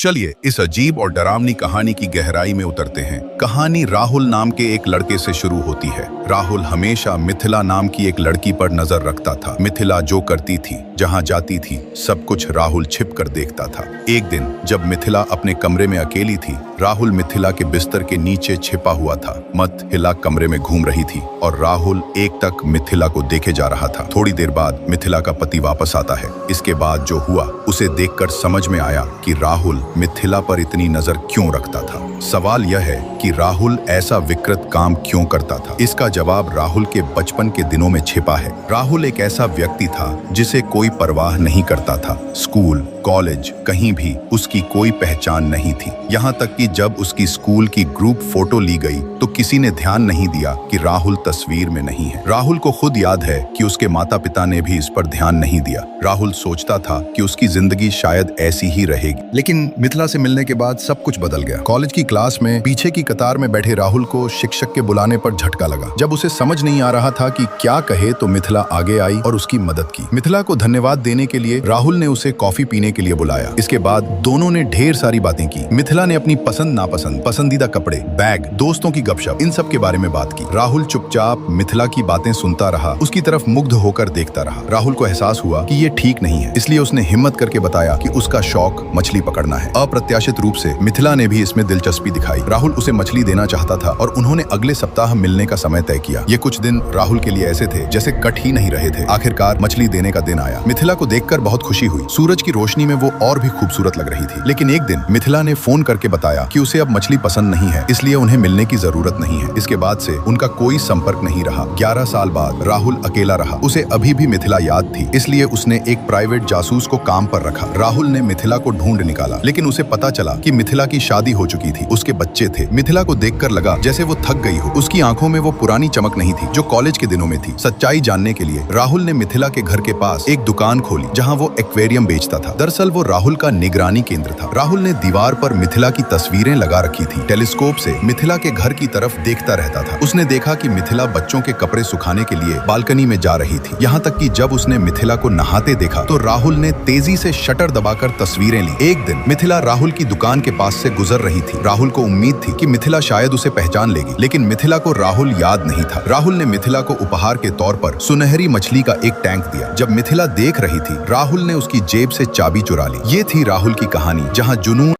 चलिए इस अजीब और डरावनी कहानी की गहराई में उतरते हैं। कहानी राहुल नाम के एक लड़के से शुरू होती है। राहुल हमेशा मिथिला नाम की एक लड़की पर नजर रखता था। मिथिला जो करती थी, जहां जाती थी, सब कुछ राहुल छिप कर देखता था। एक दिन जब मिथिला अपने कमरे में अकेली थी, राहुल मिथिला के बिस्तर के नीचे छिपा हुआ था। मत हिला कमरे में घूम रही थी और राहुल एक टक मिथिला को देखे जा रहा था। थोड़ी देर बाद मिथिला का पति वापस आता है। इसके बाद जो हुआ उसे देखकर समझ में आया कि राहुल मिथिला पर इतनी नजर क्यों रखता था। सवाल यह है कि राहुल ऐसा विकृत काम क्यों करता था। इसका जवाब राहुल के बचपन के दिनों में छिपा है। राहुल एक ऐसा व्यक्ति था जिसे कोई परवाह नहीं करता था। स्कूल, कॉलेज, कहीं भी उसकी कोई पहचान नहीं थी। यहाँ तक कि जब उसकी स्कूल की ग्रुप फोटो ली गई तो किसी ने ध्यान नहीं दिया कि राहुल तस्वीर में नहीं है। राहुल को खुद याद है कि उसके माता पिता ने भी इस पर ध्यान नहीं दिया। राहुल सोचता था कि उसकी जिंदगी शायद ऐसी ही रहेगी। लेकिन मिथिला से मिलने के बाद सब कुछ बदल गया। कॉलेज की क्लास में पीछे की कतार में बैठे राहुल को शिक्षक के बुलाने पर झटका लगा। जब उसे समझ नहीं आ रहा था कि क्या कहे तो मिथिला आगे आई और उसकी मदद की। मिथिला को धन्यवाद देने के लिए राहुल ने उसे कॉफी पीने के लिए बुलाया। इसके बाद दोनों ने ढेर सारी बातें की। मिथिला ने अपनी पसंद नापसंद, पसंदीदा कपड़े, बैग, दोस्तों की गपशप, इन सब के बारे में बात की। राहुल चुपचाप मिथिला की बातें सुनता रहा, उसकी तरफ मुग्ध होकर देखता रहा। राहुल को एहसास हुआ कि ये ठीक नहीं है, इसलिए उसने हिम्मत करके बताया कि उसका शौक मछली पकड़ना है। अप्रत्याशित रूप से मिथिला ने भी इसमें दिलचस्पी दिखाई। राहुल उसे मछली देना चाहता था और उन्होंने अगले सप्ताह मिलने का समय तय किया। ये कुछ दिन राहुल के लिए ऐसे थे जैसे कट ही नहीं रहे थे। आखिरकार मछली देने का दिन आया। मिथिला को देखकर बहुत खुशी हुई। सूरज की रोशनी में वो और भी खूबसूरत लग रही थी। लेकिन एक दिन मिथिला ने फोन करके बताया कि उसे अब मछली पसंद नहीं है, इसलिए उन्हें मिलने की जरूरत नहीं है। इसके बाद से उनका कोई संपर्क नहीं रहा। 11 साल बाद राहुल अकेला रहा। उसे अभी भी मिथिला याद थी, इसलिए उसने एक प्राइवेट जासूस को काम पर रखा। राहुल ने मिथिला को ढूंढ निकाला, लेकिन उसे पता चला कि मिथिला की शादी हो चुकी थी, उसके बच्चे थे। मिथिला को देखकर लगा जैसे वो थक गई हो। उसकी आंखों में वो पुरानी चमक नहीं थी जो कॉलेज के दिनों में थी। सच्चाई जानने के लिए राहुल ने मिथिला के घर के पास एक दुकान खोली जहां वो एक्वेरियम बेचता था। दरअसल वो राहुल का निगरानी केंद्र था। राहुल ने दीवार पर मिथिला की तस्वीरें लगा रखी थी। टेलीस्कोप से मिथिला के घर की तरफ देखता रहता था। उसने देखा कि मिथिला बच्चों के कपड़े सुखाने के लिए बालकनी में जा रही थी। यहाँ तक कि जब उसने मिथिला को नहाते देखा तो राहुल ने तेजी से शटर दबाकर तस्वीरें ली। एक दिन मिथिला राहुल की दुकान के पास से गुजर रही थी। राहुल को उम्मीद थी कि मिथिला शायद उसे पहचान लेगी, लेकिन मिथिला को राहुल याद नहीं था। राहुल ने मिथिला को उपहार के तौर पर सुनहरी मछली का एक टैंक दिया। जब मिथिला देख रही थी, राहुल ने उसकी जेब से चाबी चुरा ली। ये थी राहुल की कहानी, जहाँ जुनून